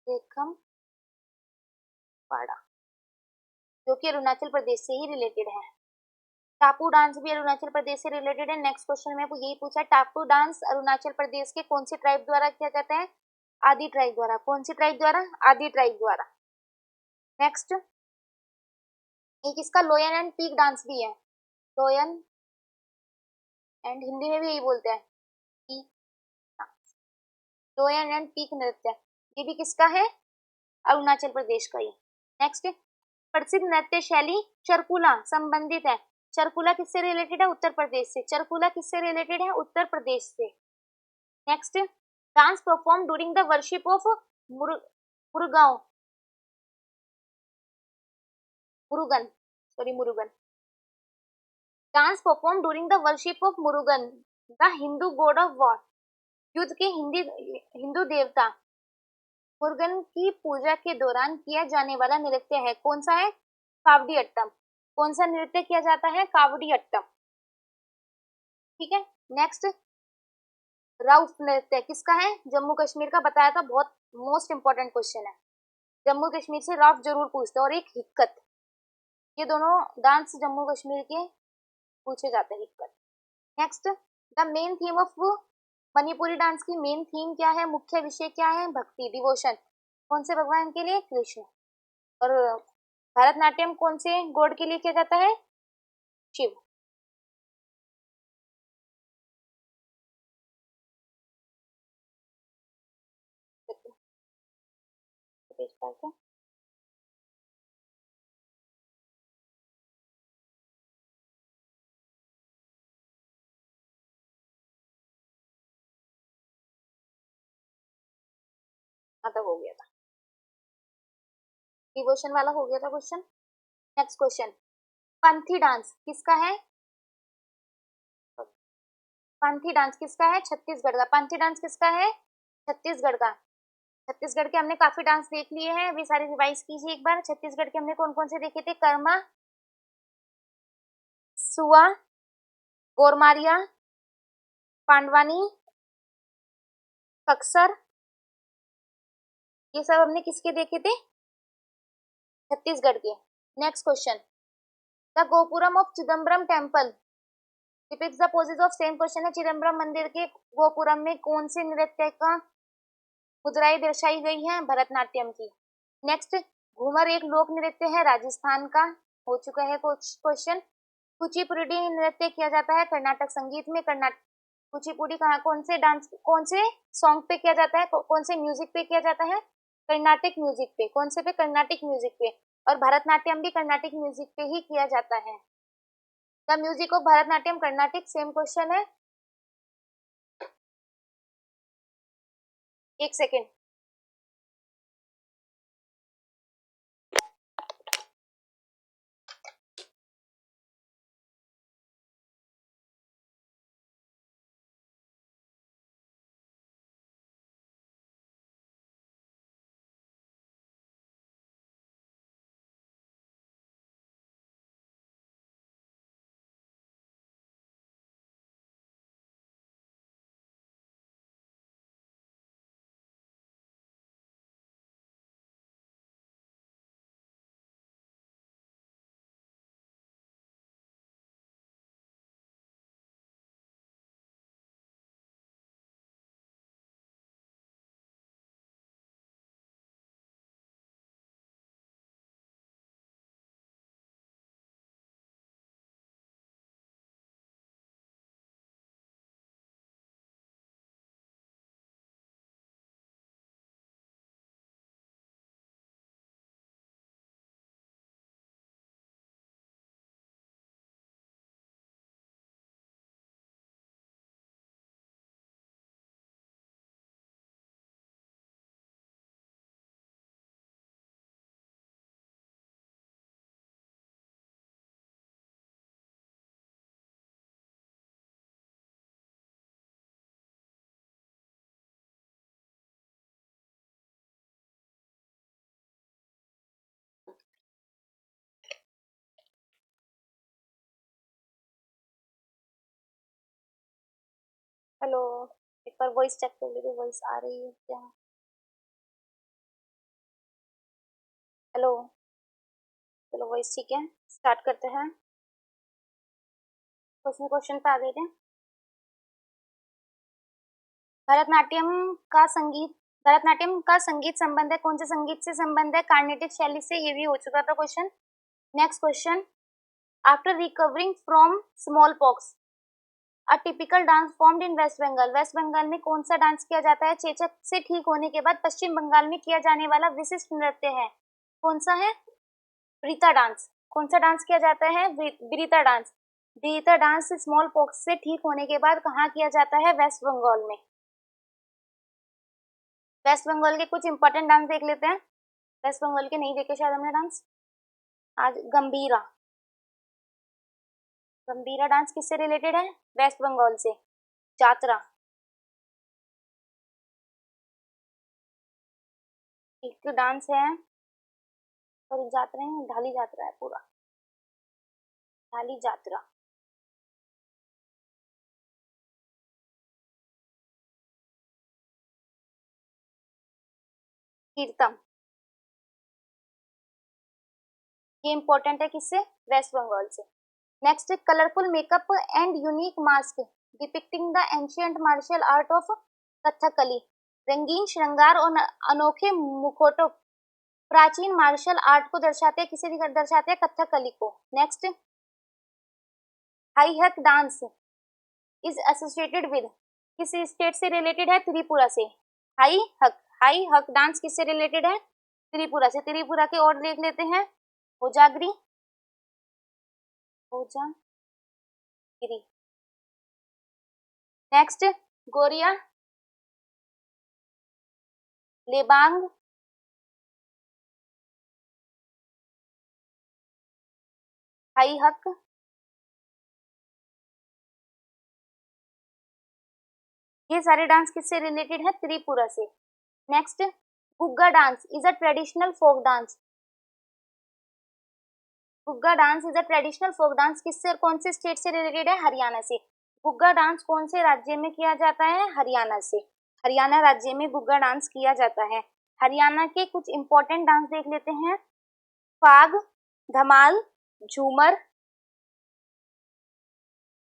रेखम पाड़ा, जो कि अरुणाचल प्रदेश से ही रिलेटेड है। टापू डांस भी अरुणाचल प्रदेश से रिलेटेड है। नेक्स्ट क्वेश्चन में यही पूछा, टापू डांस अरुणाचल प्रदेश के कौन सी ट्राइब द्वारा किया जाता है, आदि ट्राइब द्वारा। कौन सी ट्राइब द्वारा, आदि ट्राइब द्वारा। नेक्स्ट, एक इसका लोयन एंड पीक डांस भी है, लोयन एंड हिंदी में भी यही बोलते हैं पीक डांस, लोयन एंड पीक नृत्य, ये भी किसका है, अरुणाचल प्रदेश का ही। नेक्स्ट, प्रसिद्ध नृत्य शैली चरकुला संबंधित है, चरकुला किससे रिलेटेड है, उत्तर प्रदेश से। चरकुला किससे रिलेटेड है, उत्तर प्रदेश से। Next, dance perform during the worship of Murugaon, Murugan, sorry Murugan. Dance perform during the worship of Murugan the Hindu god of war, युद्ध के हिंदू देवता मुरुगन की पूजा के दौरान किया जाने वाला नृत्य है, कौन सा है, कावड़ी अट्टम। कौन सा नृत्य किया जाता है, कावड़ी अट्टम, ठीक है। नेक्स्ट, राउफ नृत्य किसका है, जम्मू कश्मीर का, बताया था, बहुत मोस्ट इंपॉर्टेंट क्वेश्चन है, जम्मू कश्मीर से राउफ जरूर पूछते हैं। और एक हिक्कत, ये दोनों डांस जम्मू कश्मीर के पूछे जाते हैं कर। Next, the main theme of Manipuri dance की मेन थीम क्या है, मुख्य विषय क्या है, भक्ति, डिवोशन। कौन से भगवान के लिए, कृष्ण। और भरतनाट्यम कौन से गॉड के लिए किया जाता है, शिव। पेज पर क्या? हाँ तो हो गया था, डिवोशन वाला हो गया था क्वेश्चन। नेक्स्ट क्वेश्चन, पंथी डांस किसका है, पंथी डांस किसका है, छत्तीसगढ़ का। पंथी डांस किसका है, छत्तीसगढ़ का। छत्तीसगढ़ के हमने काफी डांस देख लिए हैं, अभी सारी रिवाइज कीजिए एक बार। छत्तीसगढ़ के हमने कौन कौन से देखे थे, कर्मा, सुआ, गोरमारिया, पांडवानी, कक्सर, ये सब हमने किसके देखे थे, छत्तीसगढ़ के। Next question, the gopuram of Chidambaram temple depicts the poses of, same question है। चिदम्बरम मंदिर के गोपुरम में कौन से नृत्य का मुद्राएं दर्शाई गई हैं, भरतनाट्यम की। नेक्स्ट, घूमर एक लोक नृत्य है राजस्थान का, हो चुका है क्वेश्चन। कुचिपुड़ी नृत्य किया जाता है कर्नाटक संगीत में। कर्नाटक कुचिपुड़ी कहाँ, कौन से डांस, कौन से सॉन्ग पे किया जाता है, कौन से म्यूजिक पे किया जाता है, कर्नाटिक म्यूजिक पे। कौन से पे, कर्नाटिक म्यूजिक पे। और भरतनाट्यम भी कर्नाटिक म्यूजिक पे ही किया जाता है। The music of Bharatanatyam Carnatic, same question है। एक सेकेंड, हेलो, एक बार वॉइस चेक कर लीजिए, वॉइस आ रही है क्या। हेलो, चलो वॉइस ठीक है, स्टार्ट करते हैं। क्वेश्चन पे आ गए थे। भरतनाट्यम का संगीत, भरतनाट्यम का संगीत संबंध है, कौन से संगीत से संबंध है, कार्नेटिक शैली से। ये भी हो चुका था question. Next question, after recovering from small pox a typical dance formed in West Bengal. West Bengal में कौन सा डांस किया जाता है, चेचक से ठीक होने के बाद पश्चिम बंगाल में किया जाने वाला विशिष्ट नृत्य है, कौन सा है, ब्रीता डांस। कौन सा डांस किया जाता है, ब्रीता डांस। ब्रीता डांस स्मॉल पॉक्स से ठीक होने के बाद कहाँ किया जाता है, वेस्ट बंगाल में। वेस्ट बंगाल के कुछ इंपॉर्टेंट डांस देख लेते हैं, वेस्ट बंगाल के नहीं देखे शायद हमने डांस आज। गंभीरा, गंभीरा डांस किससे रिलेटेड है, वेस्ट बंगाल से। जातरा, एक डांस है, सॉरी जात्रा है, ढाली जात्रा है पूरा, ढाली जात्रा। कीर्तन, ये इंपॉर्टेंट है किससे, वेस्ट बंगाल से। Next, colourful makeup and unique mask depicting the ancient martial art of Kathakali. रंगीन श्रृंगार और अनोखे मुखौटों प्राचीन मार्शल आर्ट को दर्शाते हैं, किसे दर्शाते हैं, कथकली को। नेक्स्ट, हाई हक डांस इज एसोसिएटेड विद, किस स्टेट से रिलेटेड है, त्रिपुरा से। हाई हक डांस किससे रिलेटेड है, त्रिपुरा से। त्रिपुरा के और देख लेते हैं, होजागिरी, होजागिरी। नेक्स्ट, गोरिया, लेबांग, हाई हक, ये सारे डांस किससे रिलेटेड है, त्रिपुरा से। Next, Gugga dance is a traditional folk dance. Gugga dance is a traditional folk dance किससे, कौन से स्टेट से रिलेटेड है, हरियाणा से। गुग्गा डांस कौन से राज्य में किया जाता है, हरियाणा से। हरियाणा राज्य में गुग्गा डांस किया जाता है। हरियाणा के कुछ इंपॉर्टेंट डांस देख लेते हैं, फाग, धमाल, झूमर,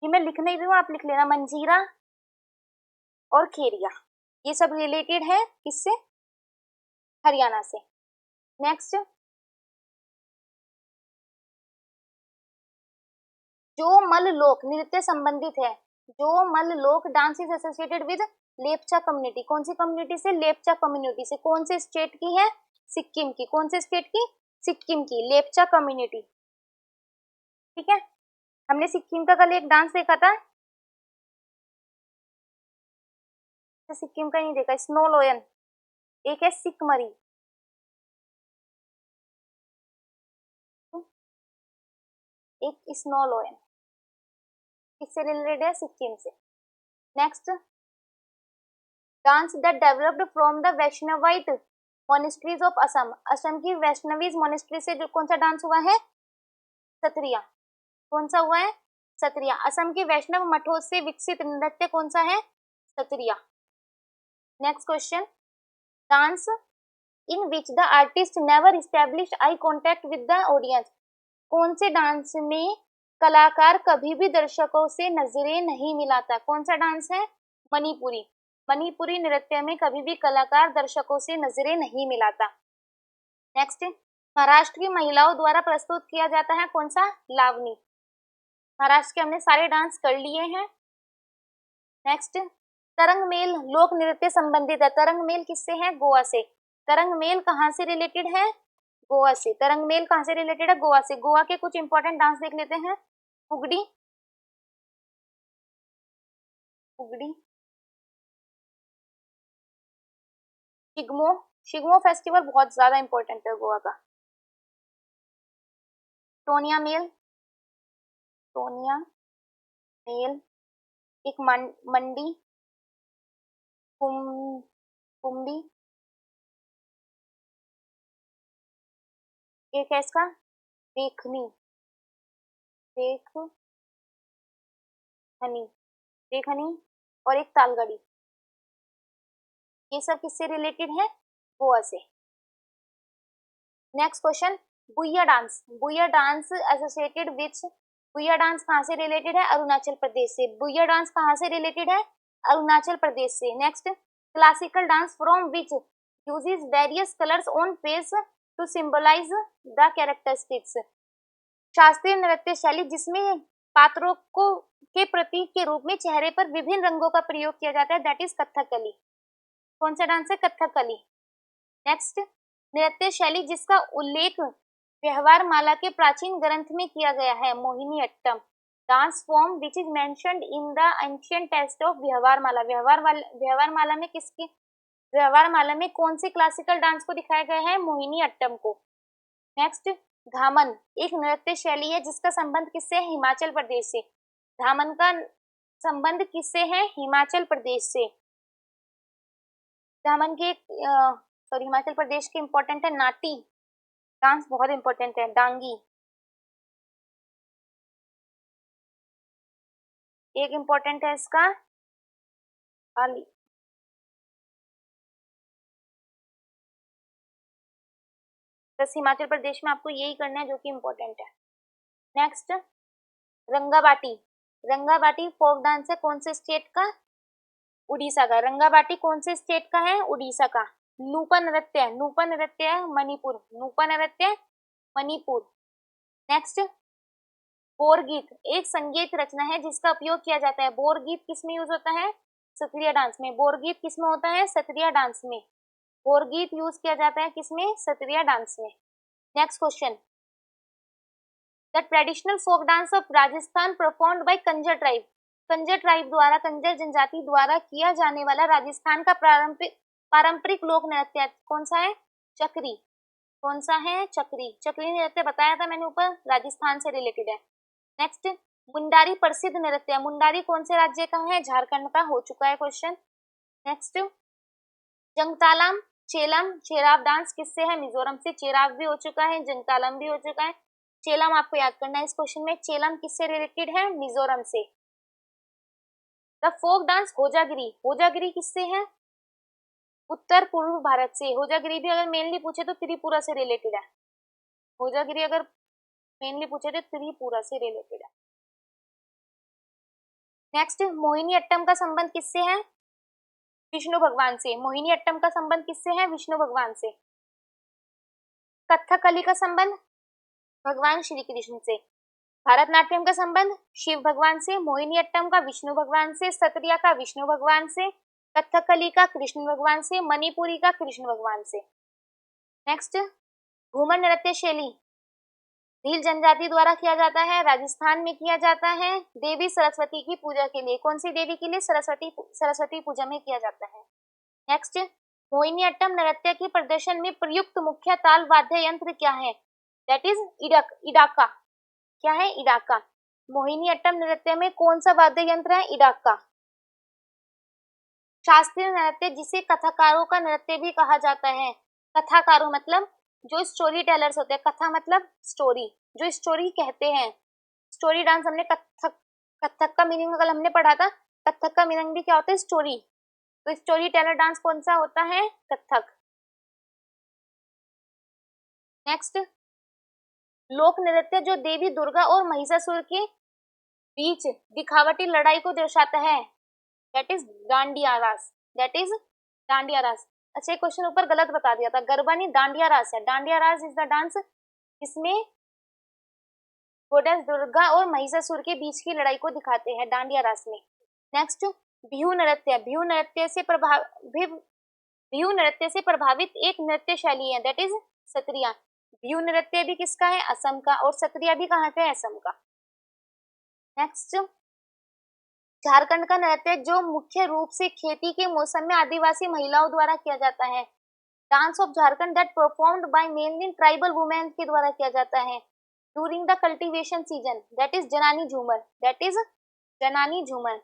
ये मैं लिख नहीं रही हूँ, आप लिख लेना, मंजीरा और खेरिया, ये सब रिलेटेड है किससे, हरियाणा से। नेक्स्ट, जो मल लोक नृत्य संबंधित है, जो मल लोक dance is associated with Lepcha community, कौन सी कम्युनिटी से, लेपचा कम्युनिटी से। कौन से स्टेट की है, सिक्किम की। कौन से स्टेट की, सिक्किम की, लेपचा कम्युनिटी। ठीक है, हमने सिक्किम का कल एक डांस देखा था, तो सिक्किम का नहीं देखा, स्नो लोयन, एक है सिकमरी, एक स्नो लोयन, किससे रिलेटेड है, सिक्किम से। Next, dance that developed from the Vaishnavite monasteries of Assam, Assam की वैष्णवीज मोनेस्ट्री से जो कौन सा डांस हुआ है, सत्रिया। कौन सा हुआ है, सत्रिया। असम के वैष्णव मठों से विकसित नृत्य कौन सा है, Sattriya. Next question, dance in which the artist never establish eye contact with the audience, कौन से डांस में कलाकार कभी भी दर्शकों से नजरें नहीं मिलाता। कौन सा डांस है, मणिपुरी। मणिपुरी नृत्य में कभी भी कलाकार दर्शकों से नजरें नहीं मिलाता। नेक्स्ट, महाराष्ट्र की महिलाओं द्वारा प्रस्तुत किया जाता है कौन सा, लावनी। महाराष्ट्र के हमने सारे डांस कर लिए हैं। नेक्स्ट, तरंग मेल लोक नृत्य संबंधित है, तरंग मेल किससे है, गोवा से। तरंग मेल कहाँ से रिलेटेड है, गोवा से। तरंग मेल कहाँ से रिलेटेड है, गोवा से। गोवा के कुछ इंपॉर्टेंट डांस देख लेते हैं, फुगड़ी, फुगड़ी, शिगमो, शिगमो फेस्टिवल बहुत ज्यादा इंपॉर्टेंट है गोवा का। टोनिया मेल, टोनिया मेल, एक मंडी, कुम्बी, एक है इसका देखनी, देखनी, देखनी, और एक तालगड़ी, ये सब किससे रिलेटेड है, गोवा से। Next question, Buya dance, Buya dance associated which, Buya dance कहाँ से रिलेटेड है, अरुणाचल प्रदेश से। बुया डांस कहाँ से रिलेटेड है, अरुणाचल प्रदेश से। Next, classical dance from which uses various colours on face to symbolize the characteristics, शास्त्रीय नृत्य शैली जिसमें पात्रों को के प्रतीक के रूप में चेहरे पर विभिन्न रंगों का प्रयोग किया जाता है, दैट इज कथकली। कौन सा डांस है, कथकली। नेक्स्ट, नृत्य शैली जिसका उल्लेख व्यवहार माला के प्राचीन ग्रंथ में किया गया है, Mohini Attam. Dance form which is mentioned in the ancient text of Vyavahara Mala, व्यवहार माला में किसके, व्यवहार माला में कौन से क्लासिकल डांस को दिखाया गया है, मोहिनी अट्टम को। नेक्स्ट, धामन एक नृत्य शैली है जिसका संबंध किससे है, हिमाचल प्रदेश से। धामन का संबंध किससे है, हिमाचल प्रदेश से। धामन के सॉरी हिमाचल प्रदेश के इंपॉर्टेंट है, नाटी डांस बहुत इंपॉर्टेंट है, डांगी एक इंपॉर्टेंट है इसका, आली। बस हिमाचल प्रदेश में आपको यही करना है जो कि इम्पोर्टेंट है। नेक्स्ट, रंगाबाटी। रंगाबाटी फोक डांस है कौन से स्टेट का? उड़ीसा का। रंगाबाटी कौन से स्टेट का है? उड़ीसा का। नूपा नृत्य, नूपा नृत्य है मणिपुर, नूपा नृत्य मणिपुर। नेक्स्ट, बोरगीत एक संगीत रचना है जिसका उपयोग किया जाता है। बोरगीत किस में यूज होता है? सत्रिया डांस में। बोरगीत किस में होता है? सत्रिया डांस में। बोरगीत यूज किया जाता है किसमें? सत्रिया डांस में। Next question, the traditional folk dance of Rajasthan performed by Kanjar tribe. Kanjar tribe द्वारा, कंजर जनजाति द्वारा किया जाने वाला राजस्थान का पारंपरिक लोक नृत्य कौन सा है? चक्री। कौन सा है? चक्री। चक्री नृत्य बताया था मैंने ऊपर, राजस्थान से रिलेटेड है। नेक्स्ट, मुंडारी प्रसिद्ध नृत्य। मुंडारी कौन से राज्य का है? झारखंड का। हो चुका है question. Next, जंगतालम Chelam Cheraw dance किससे है? मिजोरम से। चेराव भी हो चुका है, जंगतालम भी हो चुका है, चेलम आपको याद करना है इस क्वेश्चन में। चेलम किससे रिलेटेड है? मिजोरम से। The folk dance Hojagiri. Hojagiri किससे है? उत्तर पूर्व भारत से। होजागिरी भी अगर मेनली पूछे तो त्रिपुरा से रिलेटेड है। होजागिरी अगर मेनली पूछे तो त्रिपुरा से रिलेटेड है। नेक्स्ट, मोहिनी अट्टम का संबंध किससे है? विष्णु भगवान से। मोहिनी अट्टम का संबंध किससे है? विष्णु भगवान से। कथकली का संबंध भगवान श्री कृष्ण से। भारतनाट्यम का संबंध शिव भगवान से। मोहिनी अट्टम का विष्णु भगवान से। सत्रिया का विष्णु भगवान से। कथकली का कृष्ण भगवान से। मणिपुरी का कृष्ण भगवान से। नेक्स्ट, घूमर नृत्य शैली भील जनजाति द्वारा किया जाता है, राजस्थान में किया जाता है देवी सरस्वती की पूजा के लिए। कौन सी देवी के लिए? सरस्वती पूजा में किया जाता है। नेक्स्ट, मोहिनी अट्टम नृत्य के प्रदर्शन में प्रयुक्त मुख्य ताल वाद्य यंत्र क्या है? That is Idakka. क्या है? इडाका। मोहिनी अट्टम नृत्य में कौन सा वाद्य यंत्र है? इडाका। शास्त्रीय नृत्य जिसे कथाकारों का नृत्य भी कहा जाता है। कथाकारों मतलब जो स्टोरी टेलर्स होते हैं। कथा मतलब स्टोरी, जो स्टोरी कहते हैं। स्टोरी डांस हमने कथक का मीनिंग कल हमने पढ़ा था। कथक का मीनिंग भी क्या होता है? स्टोरी। तो स्टोरी टेलर डांस कौन सा होता है? कथक। नेक्स्ट, लोक नृत्य जो देवी दुर्गा और महिषासुर के बीच दिखावटी लड़ाई को दर्शाता है, दैट इज डांडिया रास। दैट इज डांडिया रास। अच्छा, क्वेश्चन ऊपर गलत बता दिया था, गरबा नहीं डांडिया रास है। डांडिया रास इज द डांस इसमें गोडेस दुर्गा और महिषासुर के बीच की लड़ाई को दिखाते हैं डांडिया रास में। नेक्स्ट, बिहू नृत्य। बिहू नृत्य से प्रभावित एक नृत्य शैली है, दैट इज सत्रिया। बिहू नृत्य भी किसका है? असम का। और सत्रिया भी कहाँ का है? असम का। नेक्स्ट, झारखंड का नृत्य जो मुख्य रूप से खेती के मौसम में आदिवासी महिलाओं द्वारा किया जाता है। Dance of Jharkhand that performed by mainly tribal women के द्वारा किया जाता है during the cultivation season, that is जनानी झूमर। दैट इज जनानी झूमर।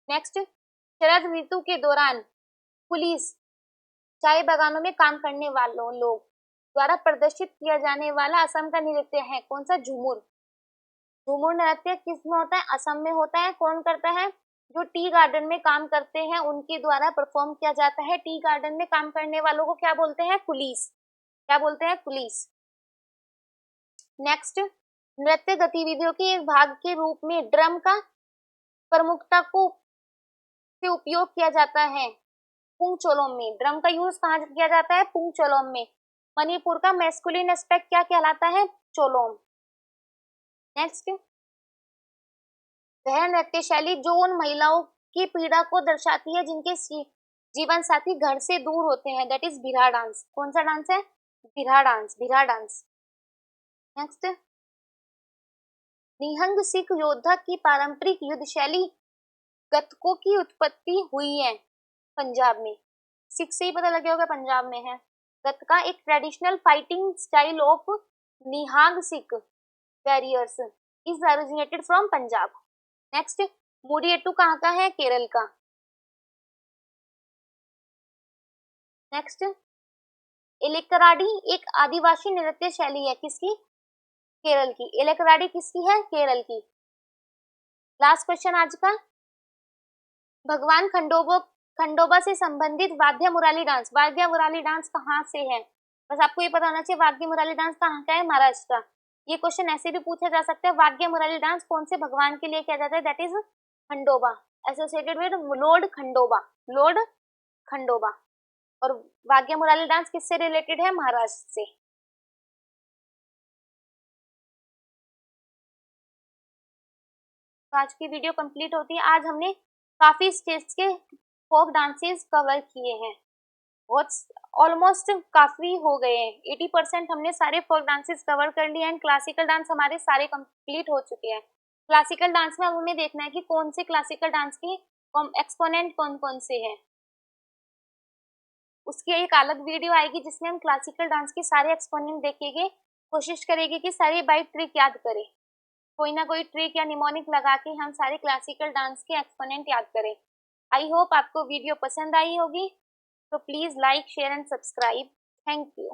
नेक्स्ट, शरद ऋतु के दौरान पुलिस चाय बागानों में काम करने वालों लोग द्वारा प्रदर्शित किया जाने वाला असम का नृत्य है कौन सा? झूमुर। झूमुर नृत्य किस में होता है? असम में होता है। कौन करता है? जो टी गार्डन में काम करते हैं उनके द्वारा परफॉर्म किया जाता है। टी गार्डन में काम करने वालों को क्या बोलते हैं? पुलिस। क्या बोलते हैं? पुलिस। नेक्स्ट, नृत्य गतिविधियों के एक भाग के रूप में ड्रम का प्रमुखता को से उपयोग किया जाता है पुंगचोलोम में। ड्रम का यूज कहाँ किया जाता है? पुंगचोलोम में। मणिपुर का मैस्कुलिन एस्पेक्ट क्या कहलाता है? चोलोम। नेक्स्ट, वह नृत्य शैली जो उन महिलाओं की पीड़ा को दर्शाती है जिनके जीवन साथी घर से दूर होते हैं, दैट इज बिरहा डांस। कौन सा डांस है? बिरहा डांस। बिरहा डांस। नेक्स्ट, निहंग सिख योद्धा की पारंपरिक युद्ध शैली गतकों की उत्पत्ति हुई है पंजाब में। सिख से ही पता लग गया होगा पंजाब में है। गतका एक traditional fighting style of Nihang Sikh warriors is originated from Punjab. Next, Mudiyettu कहाँ का है? केरल का। नेक्स्ट, एलेक्राडी एक आदिवासी नृत्य शैली है किसकी? केरल की। एलेक्राडी किसकी है? केरल की। लास्ट क्वेश्चन आज का, भगवान खंडोबा खंडोबा से संबंधित वाद्य मुराली डांस, वाद्य मुराली डांस कहाँ से है? बस आपको ये पता होना चाहिए वाद्य मुराली डांस कहाँ का है, महाराष्ट्र का। ये क्वेश्चन ऐसे भी पूछा जा सकता है, वाद्य मुराली डांस कौन से भगवान के लिए किया जाता है? That is Khandoba, associated with Lord Khandoba, Lord Khandoba. और वाद्य मुराली डांस किससे रिलेटेड है? महाराष्ट्र से। तो आज की वीडियो कंप्लीट होती है। आज हमने काफी स्टेट्स के फोक डांसेस कवर किए हैं, बहुत ऑलमोस्ट काफी हो गए हैं, 80% हमने सारे फोक डांसेस कवर कर लिए हैं। क्लासिकल डांस हमारे सारे कंप्लीट हो चुके हैं। क्लासिकल डांस में अब हमें देखना है कि कौन से क्लासिकल डांस के एक्सपोनेंट कौन कौन से हैं। उसकी एक अलग वीडियो आएगी जिसमें हम क्लासिकल डांस के सारे एक्सपोनेंट देखेंगे, कोशिश करेंगे कि सारे बाई ट्रिक याद करें, कोई ना कोई ट्रिक या निमोनिक लगा के हम सारे क्लासिकल डांस के एक्सपोनेंट याद करें। आई होप आपको वीडियो पसंद आई होगी, तो please like share and subscribe. Thank you.